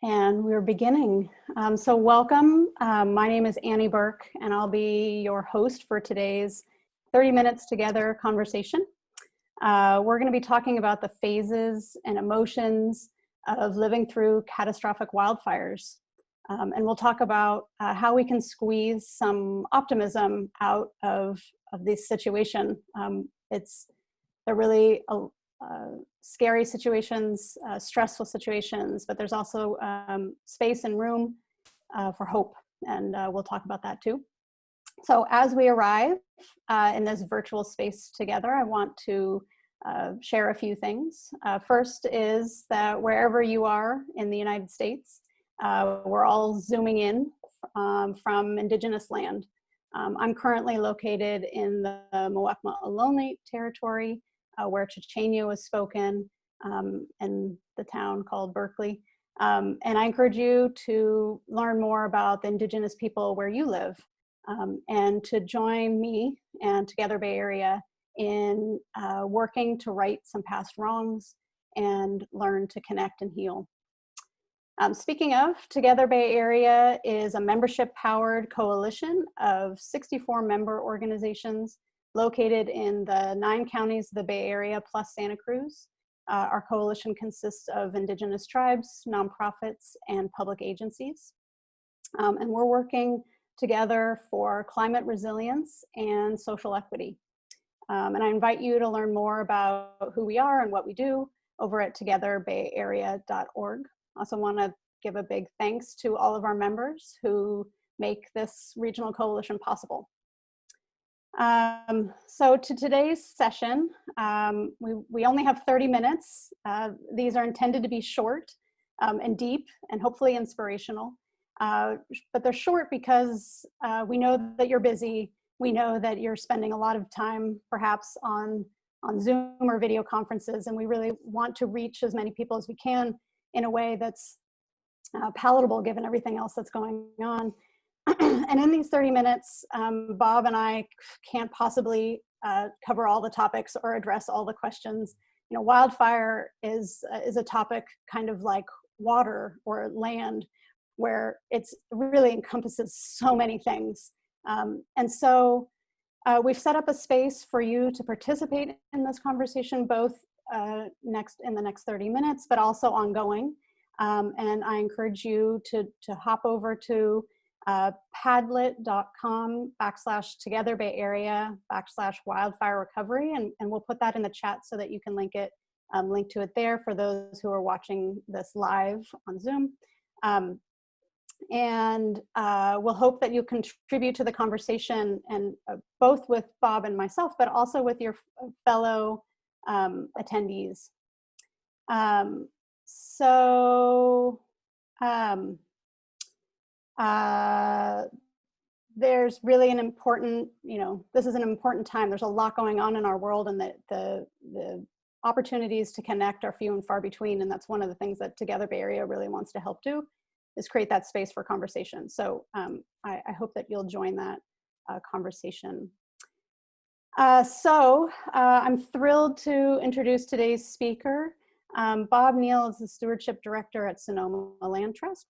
And we're beginning. So welcome. My name is Annie Burke, and I'll be your host for today's 30 Minutes Together conversation. We're going to be talking about the phases and emotions of living through catastrophic wildfires. And we'll talk about how we can squeeze some optimism out of this situation. They're really scary situations, stressful situations, but there's also space and room for hope, and we'll talk about that too. So as we arrive in this virtual space together, I want to share a few things. First is that wherever you are in the United States, we're all zooming in from Indigenous land. I'm currently located in the Muwekma Ohlone territory, where Chochenyo is spoken in the town called Berkeley. And I encourage you to learn more about the Indigenous people where you live, and to join me and Together Bay Area in working to right some past wrongs and learn to connect and heal. Speaking of, Together Bay Area is a membership-powered coalition of 64 member organizations located in the 9 counties of the Bay Area plus Santa Cruz. Our coalition consists of Indigenous tribes, nonprofits, and public agencies. And we're working together for climate resilience and social equity. And I invite you to learn more about who we are and what we do over at togetherbayarea.org. I also want to give a big thanks to all of our members who make this regional coalition possible. So to today's session, we only have 30 minutes. These are intended to be short and deep and hopefully inspirational. But they're short because we know that you're busy. We know that you're spending a lot of time perhaps on Zoom or video conferences, and we really want to reach as many people as we can in a way that's palatable given everything else that's going on. And in these 30 minutes, Bob and I can't possibly cover all the topics or address all the questions. You know, wildfire is a topic kind of like water or land, where it's really encompasses so many things. And so we've set up a space for you to participate in this conversation, both in the next 30 minutes, but also ongoing. And I encourage you to hop over to padlet.com/togetherbayarea/wildfire recovery, and we'll put that in the chat so that you can link to it there for those who are watching this live on Zoom. And we'll hope that you contribute to the conversation, and both with Bob and myself, but also with your fellow attendees. There's really an important, this is an important time. There's a lot going on in our world, and the opportunities to connect are few and far between. And that's one of the things that Together Bay Area really wants to help do, is create that space for conversation. So I hope that you'll join that conversation. I'm thrilled to introduce today's speaker. Bob Neale is the Stewardship Director at Sonoma Land Trust,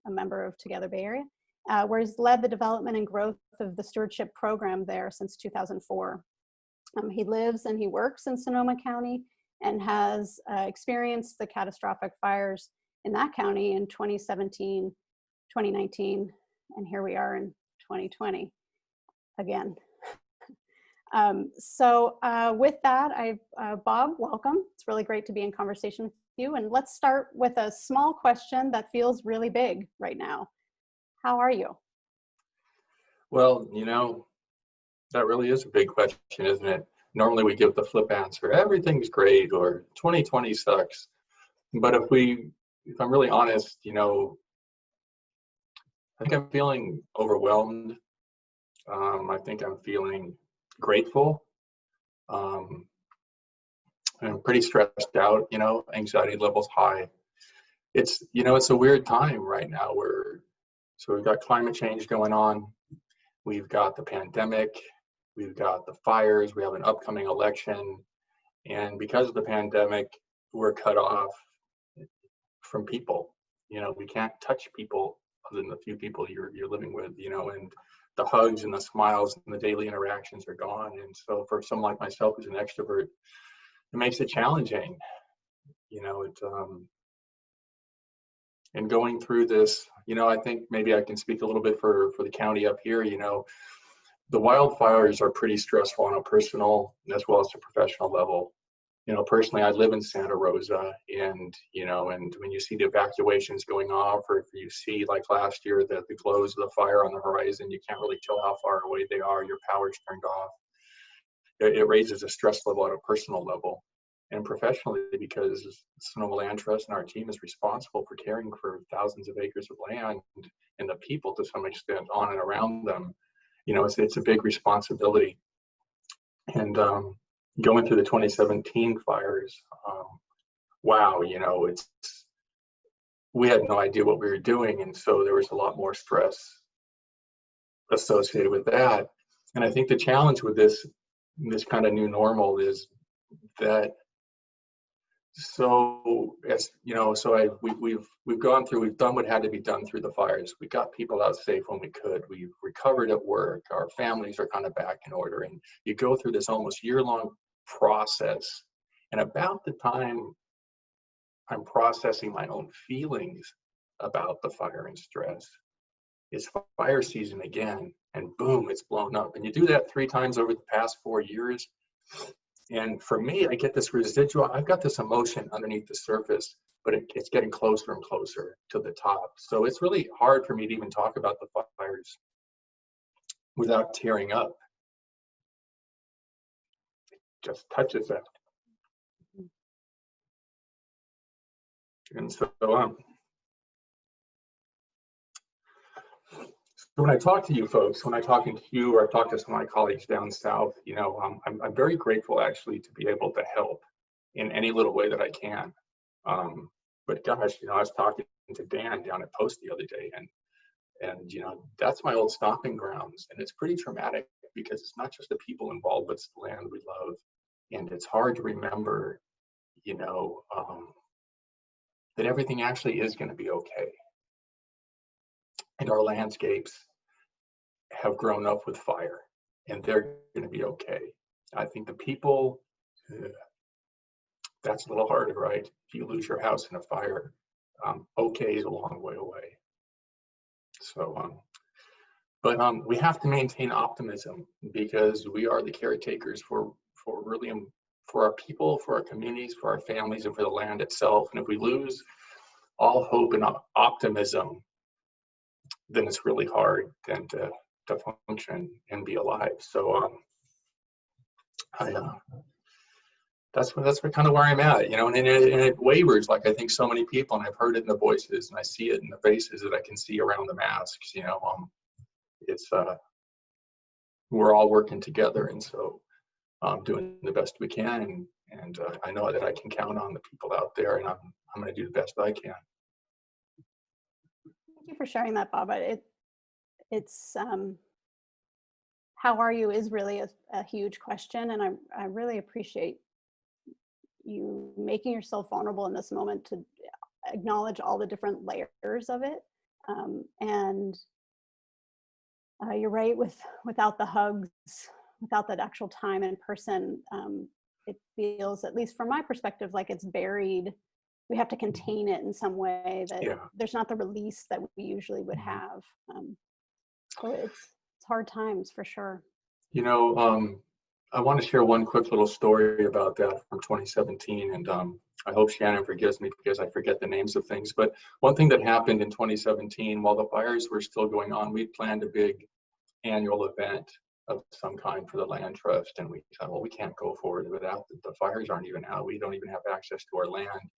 a member of Together Bay Area, where he's led the development and growth of the stewardship program there since 2004. He lives and he works in Sonoma County and has experienced the catastrophic fires in that county in 2017, 2019, and here we are in 2020 again. With that, Bob, welcome. It's really great to be in conversation with you. And let's start with a small question that feels really big right now. How are you? Well, that really is a big question, isn't it? Normally we give the flip answer, everything's great, or 2020 sucks. But if I'm really honest, I think I'm feeling overwhelmed. I think I'm feeling grateful. I'm pretty stressed out, anxiety levels high. It's a weird time right now. We've got climate change going on. We've got the pandemic. We've got the fires. We have an upcoming election. And because of the pandemic, we're cut off from people. we can't touch people other than the few people you're living with, and the hugs and the smiles and the daily interactions are gone. And so for someone like myself who's an extrovert, it makes it challenging, and going through this, I think maybe I can speak a little bit for the county up here. The wildfires are pretty stressful on a personal as well as a professional level. Personally, I live in Santa Rosa, and when you see the evacuations going off, or if you see, like last year, the glows of the fire on the horizon, you can't really tell how far away they are. Your power's turned off. It raises a stress level at a personal level. And professionally, because Sonoma Land Trust and our team is responsible for caring for thousands of acres of land and the people to some extent on and around them, it's a big responsibility. And going through the 2017 fires, wow, we had no idea what we were doing, and so there was a lot more stress associated with that. And I think the challenge with this kind of new normal is that, we've done what had to be done through the fires. We got people out safe when we could. We've recovered at work. Our families are kind of back in order. And you go through this almost year-long process. And about the time I'm processing my own feelings about the fire and stress, it's fire season again, and boom, it's blown up. And you do that 3 times over the past 4 years. And for me, I get this residual, I've got this emotion underneath the surface, but it's getting closer and closer to the top. So it's really hard for me to even talk about the fires without tearing up. It just touches that. And so when I talk to you folks, when I'm talking to you, or I talk to some of my colleagues down south, I'm very grateful actually to be able to help in any little way that I can. But gosh, I was talking to Dan down at Post the other day, and that's my old stomping grounds, and it's pretty traumatic because it's not just the people involved, but it's the land we love, and it's hard to remember, that everything actually is going to be okay. And our landscapes have grown up with fire, and they're going to be okay. I think the people, that's a little harder, right? If you lose your house in a fire, okay is a long way away. So, but we have to maintain optimism, because we are the caretakers for our people, for our communities, for our families, and for the land itself. And if we lose all hope and optimism, then it's really hard then to function and be alive. So that's kind of where I'm at, and it wavers, like I think so many people, and I've heard it in the voices, and I see it in the faces that I can see around the masks. It's we're all working together, and so doing the best we can, and I know that I can count on the people out there, and I'm going to do the best I can. Thank you for sharing that, Bob. It's how are you is really a huge question, and I really appreciate you making yourself vulnerable in this moment to acknowledge all the different layers of it. And you're right, without the hugs, without that actual time in person, it feels, at least from my perspective, like it's buried. We have to contain it in some way, that there's not the release that we usually would have. So it's hard times for sure. I want to share one quick little story about that from 2017, and I hope Shannon forgives me because I forget the names of things. But one thing that happened in 2017, while the fires were still going on, we planned a big annual event of some kind for the Land Trust, and we thought, well, we can't go forward without the fires aren't even out. We don't even have access to our land.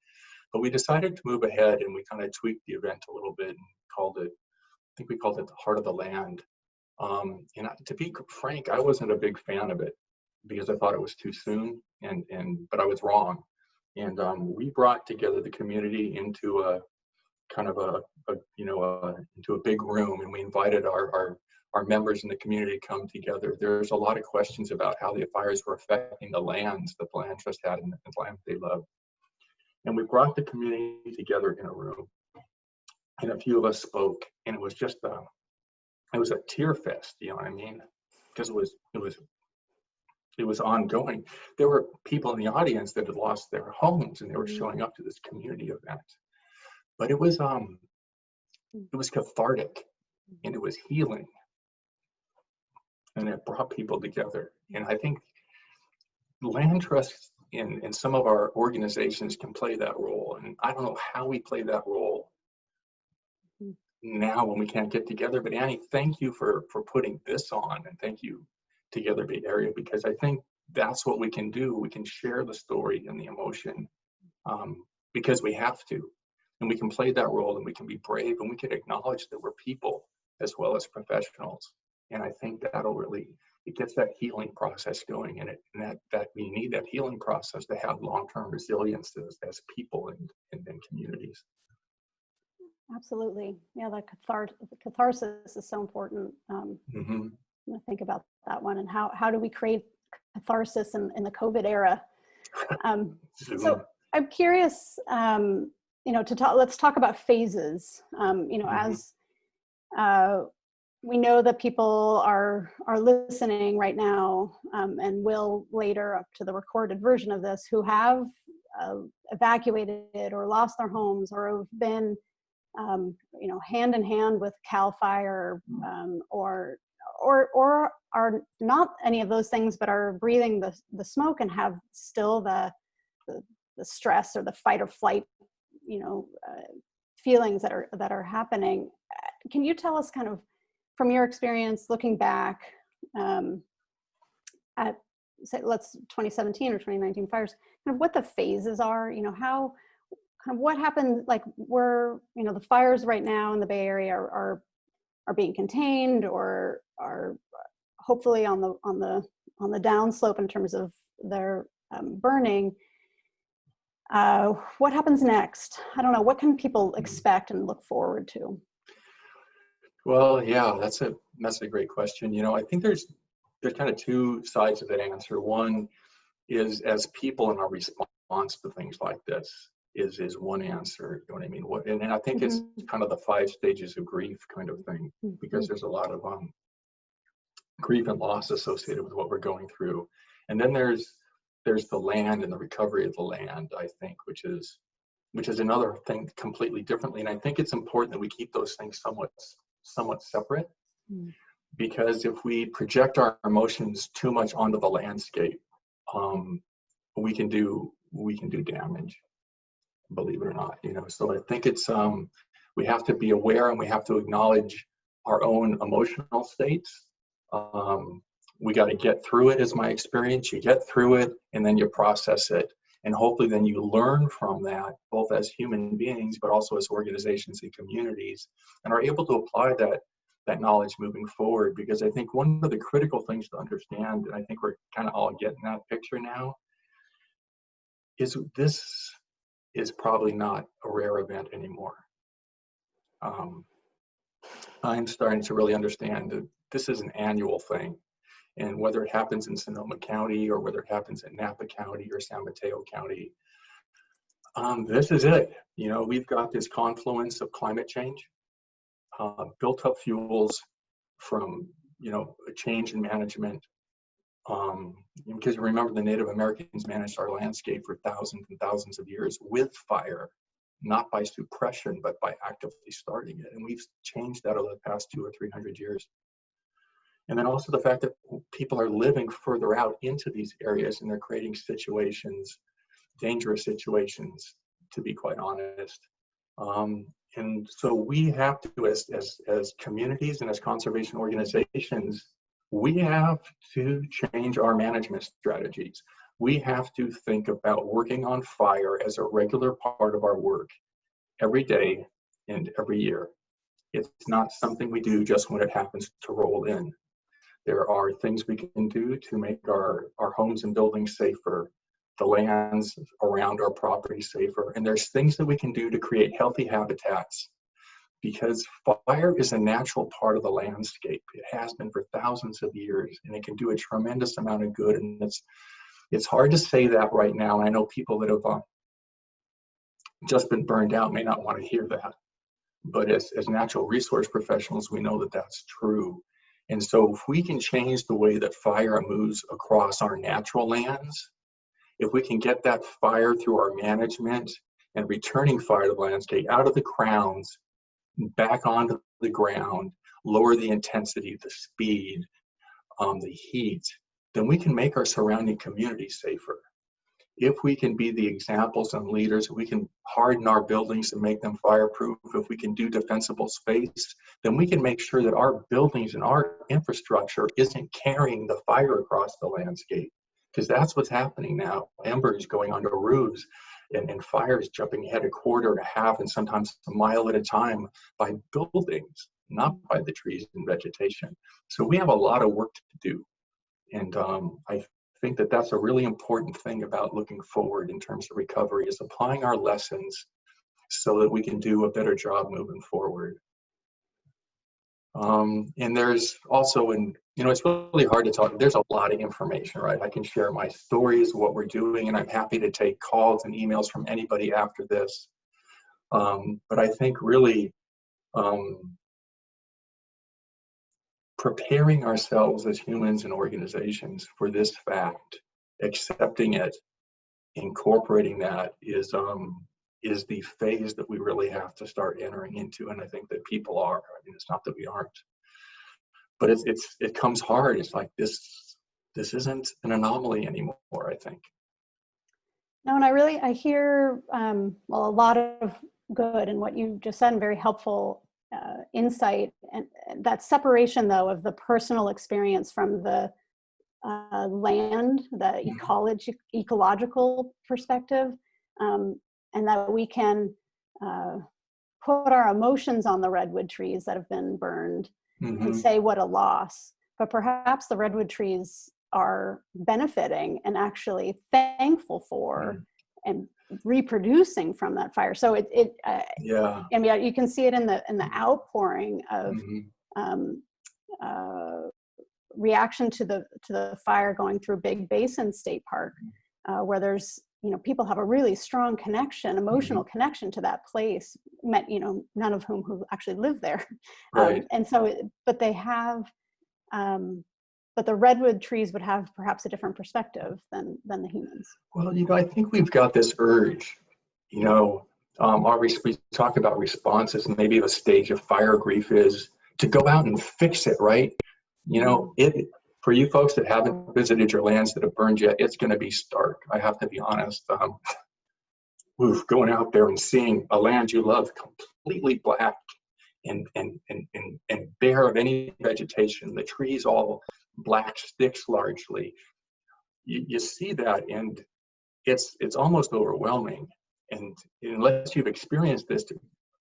But we decided to move ahead, and we kind of tweaked the event a little bit and I think we called it the Heart of the Land. And to be frank, I wasn't a big fan of it because I thought it was too soon, but I was wrong. And we brought together the community into a kind of into a big room, and we invited our members in the community to come together. There's a lot of questions about how the fires were affecting the lands that the Land Trust had and the land they loved. And we brought the community together in a room. and a few of us spoke, and it was just it was a tear fest, you know what I mean? Because it was ongoing. There were people in the audience that had lost their homes, and they were showing up to this community event. But it was cathartic, and it was healing, and it brought people together. And I think land trusts in some of our organizations can play that role. And I don't know how we play that role now when we can't get together. But Annie, thank you for putting this on, and thank you Together Bay Area, because I think that's what we can do. We can share the story and the emotion because we have to, and we can play that role, and we can be brave, and we can acknowledge that we're people as well as professionals. And I think that'll really, it gets that healing process going, and that we need that healing process to have long-term resilience as people and communities. Absolutely. Yeah, the catharsis is so important. I think about that one, and how do we create catharsis in the COVID era? So I'm curious, let's talk about phases. As we know that people are listening right now, and will later, up to the recorded version of this, who have evacuated or lost their homes, or have been hand in hand with CAL FIRE, or are not any of those things, but are breathing the smoke and have still the stress or the fight or flight, feelings that are happening. Can you tell us, kind of from your experience looking back at, say, let's 2017 or 2019 fires, kind of what the phases are? How, kind of what happened, like, the fires right now in the Bay Area are being contained, or are hopefully on the downslope in terms of their burning. What happens next? I don't know. What can people expect and look forward to? Well, yeah, that's a great question. I think there's kind of two sides of that answer. One is, as people, in our response to things like this is one answer. You know what I mean? And I think it's kind of the 5 stages of grief kind of thing, because there's a lot of grief and loss associated with what we're going through. And then there's the land and the recovery of the land, I think, which is another thing completely differently. And I think it's important that we keep those things somewhat separate, because if we project our emotions too much onto the landscape, we can do damage, believe it or not. So I think it's we have to be aware, and we have to acknowledge our own emotional states. We got to get through it, is my experience. You get through it, and then you process it, and hopefully then you learn from that, both as human beings but also as organizations and communities, and are able to apply that knowledge moving forward. Because I think one of the critical things to understand, and I think we're kind of all getting that picture now, is this is probably not a rare event anymore. I'm starting to really understand that this is an annual thing. And whether it happens in Sonoma County, or whether it happens in Napa County or San Mateo County, this is it. We've got this confluence of climate change, built up fuels from, a change in management. Because remember, the Native Americans managed our landscape for thousands and thousands of years with fire, not by suppression, but by actively starting it. And we've changed that over the past 200 or 300 years. And then also the fact that people are living further out into these areas, and they're creating situations, dangerous situations, to be quite honest. And so we have to, as communities and as conservation organizations, we have to change our management strategies. We have to think about working on fire as a regular part of our work every day and every year. It's not something we do just when it happens to roll in. There are things we can do to make our homes and buildings safer, the lands around our property safer, and there's things that we can do to create healthy habitats, because fire is a natural part of the landscape. It has been for thousands of years, and it can do a tremendous amount of good. And it's hard to say that right now. And I know people that have just been burned out may not want to hear that. But as natural resource professionals, we know that that's true. And so if we can change the way that fire moves across our natural lands, if we can get that fire through our management and returning fire to the landscape out of the crowns, back onto the ground, lower the intensity, the speed, the heat, then we can make our surrounding community safer. If we can be the examples and leaders, we can harden our buildings and make them fireproof. If we can do defensible space, then we can make sure that our buildings and our infrastructure isn't carrying the fire across the landscape. Because that's what's happening now. Embers going onto roofs and fires jumping ahead a quarter, a half, and sometimes a mile at a time by buildings, not by the trees and vegetation. So we have a lot of work to do. And I think that that's a really important thing about looking forward in terms of recovery, is applying our lessons so that we can do a better job moving forward. And there's also, it's really hard to talk. There's a lot of information, right? I can share my stories, what we're doing, and I'm happy to take calls and emails from anybody after this. But I think really preparing ourselves as humans and organizations for this fact, accepting it, incorporating that is the phase that we really have to start entering into. And I think that people are. I mean, it's not that we aren't, but it comes hard. It's like this isn't an anomaly anymore, I think. No, and I hear a lot of good in what you just said, and very helpful insight. And that separation, though, of the personal experience from the land, the ecological perspective, and that we can put our emotions on the redwood trees that have been burned and say what a loss. But perhaps the redwood trees are benefiting and actually thankful for and reproducing from that fire. So I mean, you can see it in the outpouring of reaction to the fire going through Big Basin State Park, where there's, people have a really strong connection, emotional connection to that place, none of whom who actually live there. Right. And so, but they have, but the redwood trees would have perhaps a different perspective than the humans. Well, I think we've got this urge, we talk about responses, and maybe the stage of fire grief is to go out and fix it, right? For you folks that haven't visited your lands that have burned yet, it's going to be stark. I have to be honest. Going out there and seeing a land you love completely black and bare of any vegetation, the trees all black sticks largely. You see that, and it's almost overwhelming. And unless you've experienced this,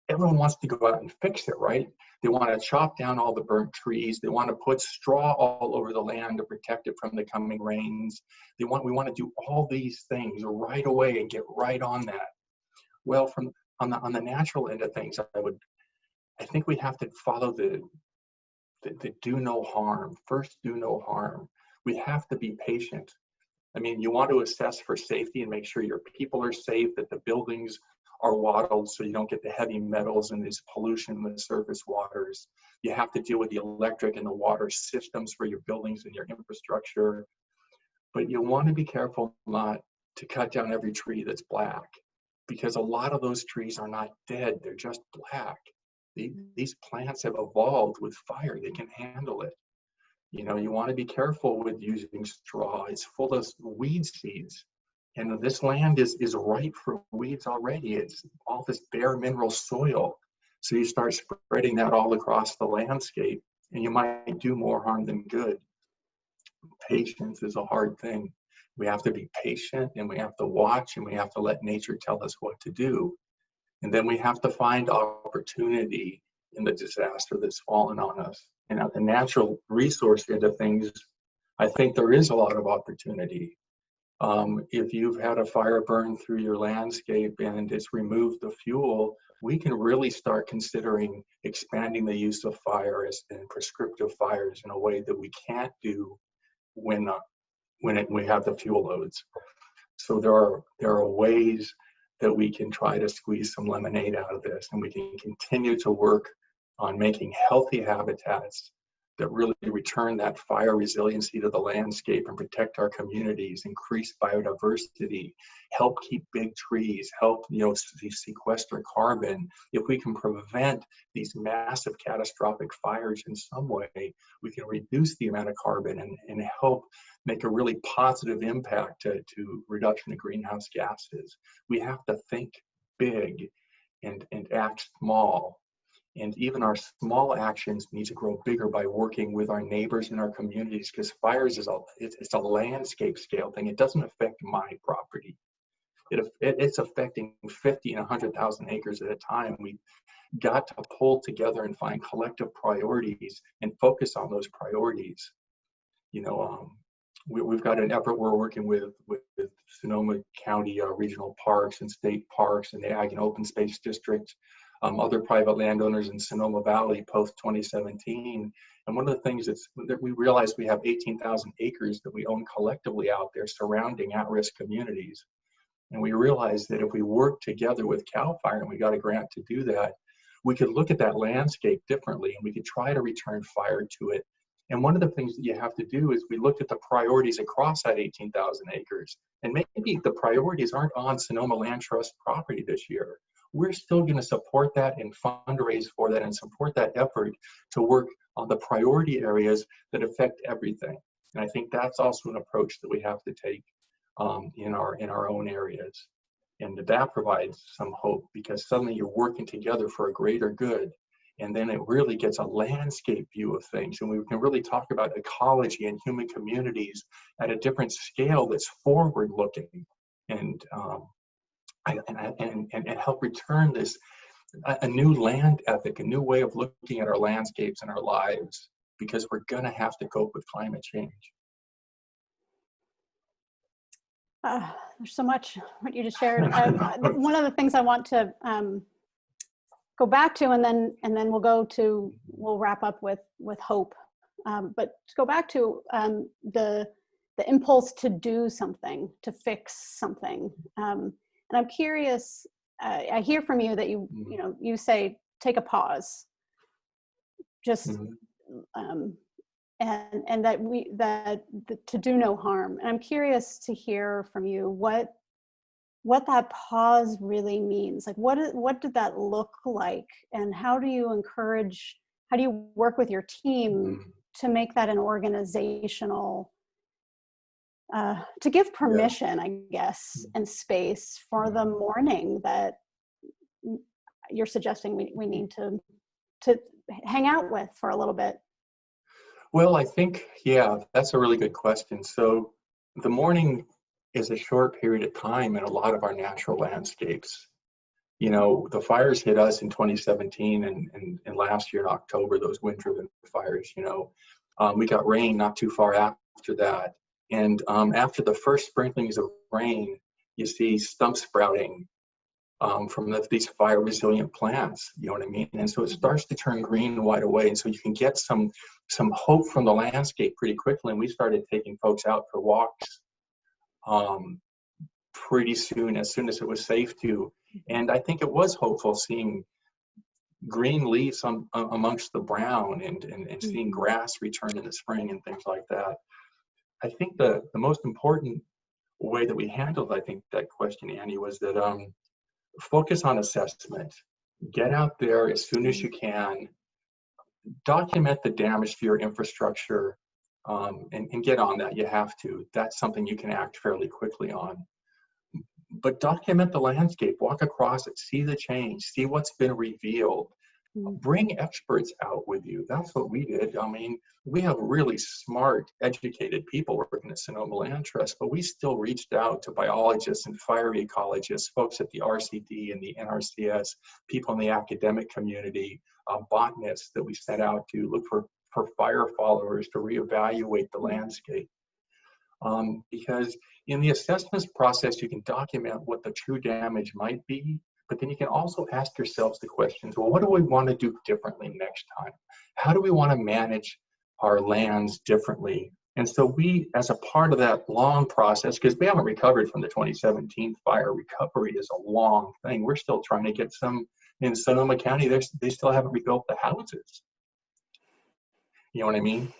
everyone wants to go out and fix it, right? They want to chop down all the burnt trees. They want to put straw all over the land to protect it from the coming rains. We want to do all these things right away and get right on that. Well, on the natural end of things, I think we have to follow the do no harm. First, do no harm. We have to be patient. I mean, you want to assess for safety and make sure your people are safe, that the buildings are wattled so you don't get the heavy metals and this pollution with surface waters. You have to deal with the electric and the water systems for your buildings and your infrastructure. But you want to be careful not to cut down every tree that's black, because a lot of those trees are not dead, they're just black. These plants have evolved with fire, they can handle it. You want to be careful with using straw. It's full of weed seeds. And this land is ripe for weeds already. It's all this bare mineral soil. So you start spreading that all across the landscape, and you might do more harm than good. Patience is a hard thing. We have to be patient, and we have to watch, and we have to let nature tell us what to do. And then we have to find opportunity in the disaster that's fallen on us. And at the natural resource end of things, I think there is a lot of opportunity. If you've had a fire burn through your landscape and it's removed the fuel, we can really start considering expanding the use of fire and prescriptive fires in a way that we can't do when we have the fuel loads. So there are ways that we can try to squeeze some lemonade out of this, and we can continue to work on making healthy habitats that really return that fire resiliency to the landscape and protect our communities, increase biodiversity, help keep big trees, help sequester carbon. If we can prevent these massive catastrophic fires in some way, we can reduce the amount of carbon and help make a really positive impact to reduction of greenhouse gases. We have to think big and act small. And even our small actions need to grow bigger by working with our neighbors in our communities, because fires it's a landscape scale thing. It doesn't affect my property. It's affecting 50 and 100,000 acres at a time. We've got to pull together and find collective priorities and focus on those priorities. We've got an effort we're working with Sonoma County regional parks and state parks and the Ag and Open Space District, other private landowners in Sonoma Valley post 2017. And one of the things that we realized, we have 18,000 acres that we own collectively out there surrounding at-risk communities. And we realized that if we work together with CAL FIRE, and we got a grant to do that, we could look at that landscape differently, and we could try to return fire to it. And one of the things that you have to do is we looked at the priorities across that 18,000 acres. And maybe the priorities aren't on Sonoma Land Trust property this year. We're still going to support that and fundraise for that and support that effort to work on the priority areas that affect everything. And I think that's also an approach that we have to take in our own areas. And that provides some hope, because suddenly you're working together for a greater good. And then it really gets a landscape view of things. And we can really talk about ecology and human communities at a different scale that's forward looking, and help return this, a new land ethic, a new way of looking at our landscapes and our lives, because we're gonna have to cope with climate change. There's so much what you just shared. One of the things I want to go back to, and then we'll wrap up with hope. But to go back to the impulse to do something, to fix something. And I'm curious, I hear from you that you say, take a pause, just, and that to do no harm. And I'm curious to hear from you what that pause really means. Like, what did that look like? And how do you work with your team to make that an organizational, to give permission, I guess, and space for the mourning that you're suggesting we need to hang out with for a little bit? Well, I think, that's a really good question. So the mourning is a short period of time in a lot of our natural landscapes. The fires hit us in 2017 and last year in October, those wind-driven fires, we got rain not too far after that. And after the first sprinklings of rain, you see stump sprouting from these fire resilient plants, you know what I mean? And so it starts to turn green right away. And so you can get some hope from the landscape pretty quickly. And we started taking folks out for walks pretty soon, as soon as it was safe to. And I think it was hopeful seeing green leaves amongst the brown and seeing grass return in the spring and things like that. I think the most important way that we handled, that question, Annie, was that focus on assessment. Get out there as soon as you can, document the damage to your infrastructure, and get on that. You have to. That's something you can act fairly quickly on. But document the landscape, walk across it, see the change, see what's been revealed. Bring experts out with you. That's what we did. I mean, we have really smart, educated people working at Sonoma Land Trust, but we still reached out to biologists and fire ecologists, folks at the RCD and the NRCS, people in the academic community, botanists that we sent out to look for fire followers to reevaluate the landscape. Because in the assessment process, you can document what the true damage might be, but then you can also ask yourselves the questions, well, what do we want to do differently next time? How do we want to manage our lands differently And so we, as a part of that long process, because we haven't recovered from the 2017 fire, recovery is a long thing. We're still trying to get some in Sonoma County. They still haven't rebuilt the houses. You know what I mean?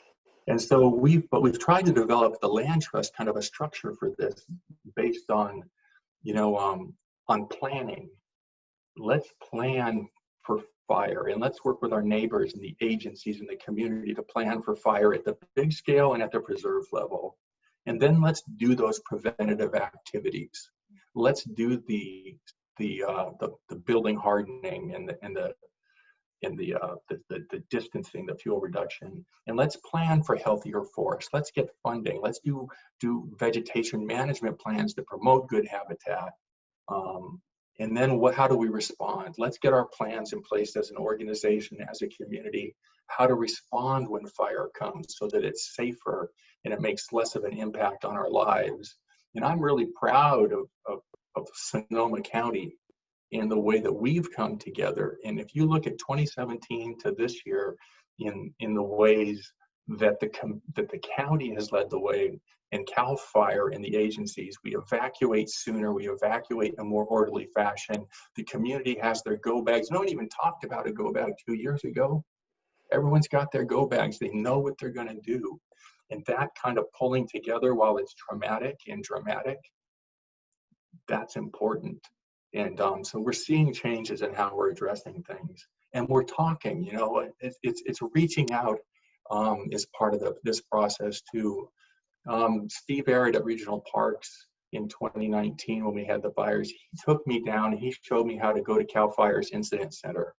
And so we've tried to develop the land trust kind of a structure for this based on, on planning. Let's plan for fire, and let's work with our neighbors and the agencies in the community to plan for fire at the big scale and at the preserve level. And then let's do those preventative activities. Let's do the building hardening and the distancing, the fuel reduction, and let's plan for healthier forests. Let's get funding. Let's do vegetation management plans to promote good habitat. And then how do we respond? Let's get our plans in place as an organization, as a community, how to respond when fire comes so that it's safer and it makes less of an impact on our lives. And I'm really proud of Sonoma County and the way that we've come together. And if you look at 2017 to this year, in the ways that the county has led the way, and CAL FIRE and the agencies, we evacuate sooner, we evacuate in a more orderly fashion. The community has their go bags. No one even talked about a go bag 2 years ago. Everyone's got their go bags. They know what they're gonna do. And that kind of pulling together while it's traumatic and dramatic, that's important. And so we're seeing changes in how we're addressing things. And we're talking, it's reaching out as part of this process too. Steve Barrett at Regional Parks in 2019, when we had the fires, he took me down and he showed me how to go to CAL FIRE's Incident Center,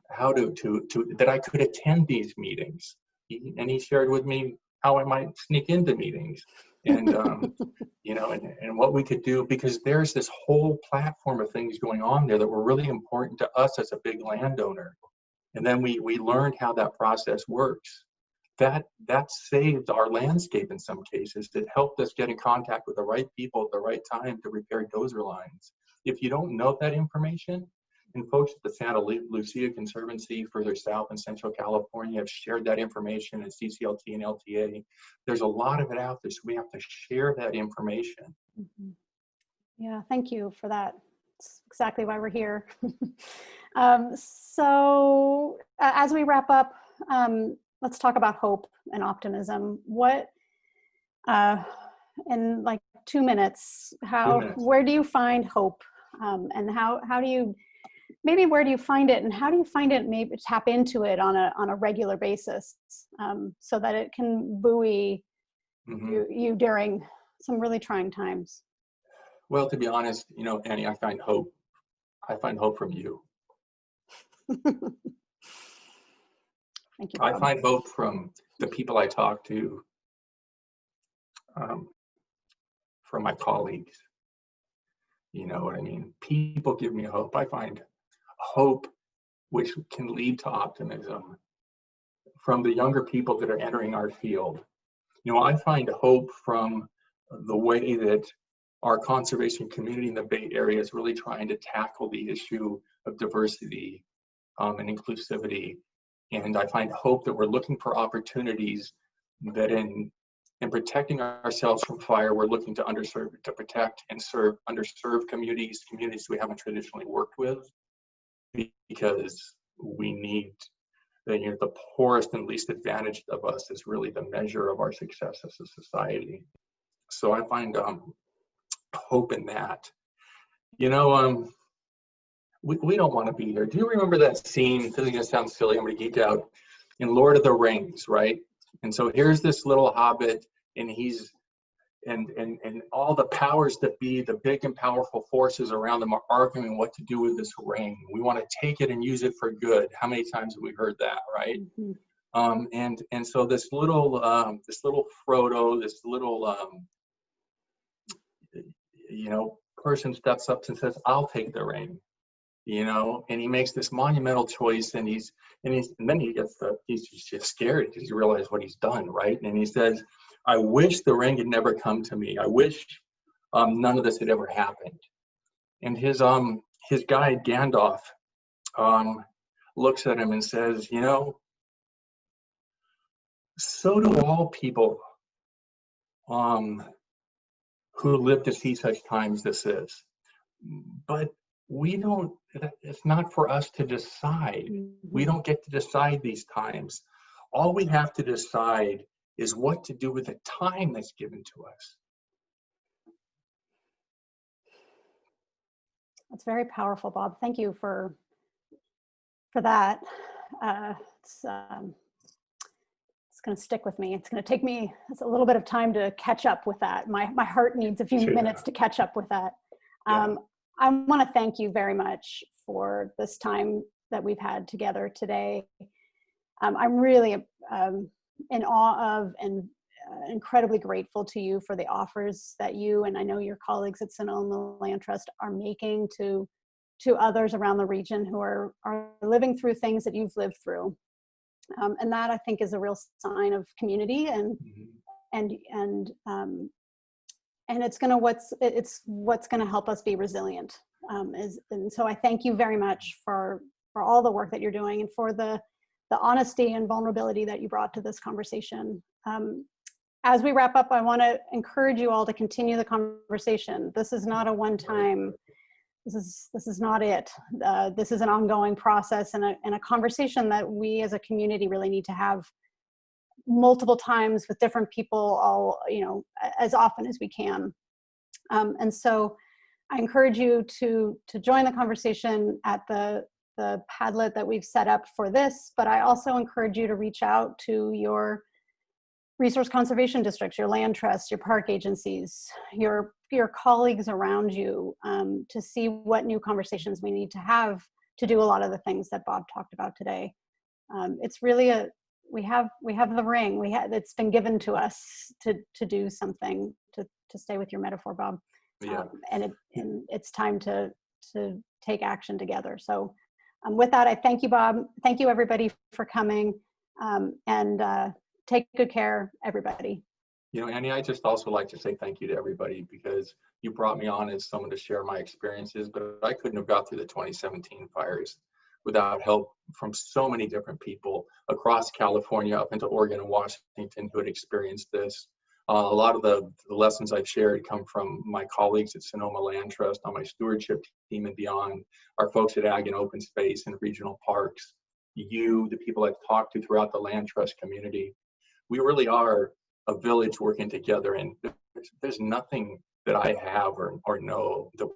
how that I could attend these meetings. And he shared with me how I might sneak into meetings and, and what we could do, because there's this whole platform of things going on there that were really important to us as a big landowner. And then we learned how that process works. That saved our landscape in some cases. It helped us get in contact with the right people at the right time to repair dozer lines. If you don't know that information, and folks at the Santa Lucia Conservancy further south in Central California have shared that information at CCLT and LTA. There's a lot of it out there, so we have to share that information. Mm-hmm. Yeah, thank you for that. That's exactly why we're here. So as we wrap up, let's talk about hope and optimism. What, in like 2 minutes, where do you find hope? And how do you, maybe where do you find it, and how do you find it, maybe tap into it on a regular basis, so that it can buoy you during some really trying times? Well, to be honest, Annie, I find hope from you. Thank you, I Bob. find hope from the people I talk to, from my colleagues. You know what I mean? People give me hope. I find hope which can lead to optimism from the younger people that are entering our field. I find hope from the way that our conservation community in the Bay Area is really trying to tackle the issue of diversity and inclusivity. And I find hope that we're looking for opportunities that in protecting ourselves from fire, we're looking to protect and serve underserved communities we haven't traditionally worked with, because we need the poorest and least advantaged of us is really the measure of our success as a society. So I find hope in that. We don't want to be here. Do you remember that scene? This is going to sound silly, I'm going to geek out. In Lord of the Rings, right? And so here's this little hobbit, and he's and all the powers that be, the big and powerful forces around them, are arguing what to do with this ring. We want to take it and use it for good. How many times have we heard that, right? Mm-hmm. And so this little Frodo, this little person steps up and says, "I'll take the ring." And he makes this monumental choice, and then he's just scared because he realizes what he's done, right? And he says, "I wish the ring had never come to me. I wish none of this had ever happened." And his guide Gandalf looks at him and says, "So do all people who live to see such times this is. But we don't, it's not for us to decide. We don't get to decide these times. All we have to decide is what to do with the time that's given to us. That's very powerful, Bob. Thank you for that. It's going to stick with me. It's going to take me a little bit of time to catch up with that. My heart needs a few minutes to catch up with that. I want to thank you very much for this time that we've had together today. I'm really in awe of and incredibly grateful to you for the offers that you and I know your colleagues at Sonoma Land Trust are making to others around the region who are living through things that you've lived through. And that I think is a real sign of community and it's what's going to help us be resilient. And so I thank you very much for all the work that you're doing and for the honesty and vulnerability that you brought to this conversation. As we wrap up, I want to encourage you all to continue the conversation. This is not a one-time. This is not it. This is an ongoing process and a conversation that we as a community really need to have multiple times with different people, all as often as we can. And so I encourage you to join the conversation at the Padlet that we've set up for this, but I also encourage you to reach out to your resource conservation districts, your land trusts, your park agencies, your colleagues around you, to see what new conversations we need to have to do a lot of the things that Bob talked about today. It's really we have the ring. It's been given to us to do something, to stay with your metaphor, Bob. And it's time to take action together. So with that, I thank you, Bob. Thank you, everybody, for coming. And take good care, everybody. Annie, I just also like to say thank you to everybody because you brought me on as someone to share my experiences, but I couldn't have got through the 2017 fires without help from so many different people across California up into Oregon and Washington who had experienced this. A lot of the lessons I've shared come from my colleagues at Sonoma Land Trust, on my stewardship team and beyond, our folks at Ag and Open Space and regional parks, the people I've talked to throughout the Land Trust community. We really are a village working together, and there's nothing that I have or know that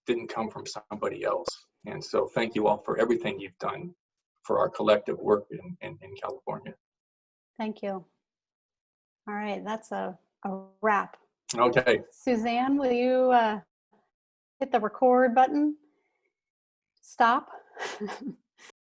didn't come from somebody else. And so thank you all for everything you've done for our collective work in California. Thank you. All right, that's a wrap. Okay. Suzanne, will you hit the record button? Stop.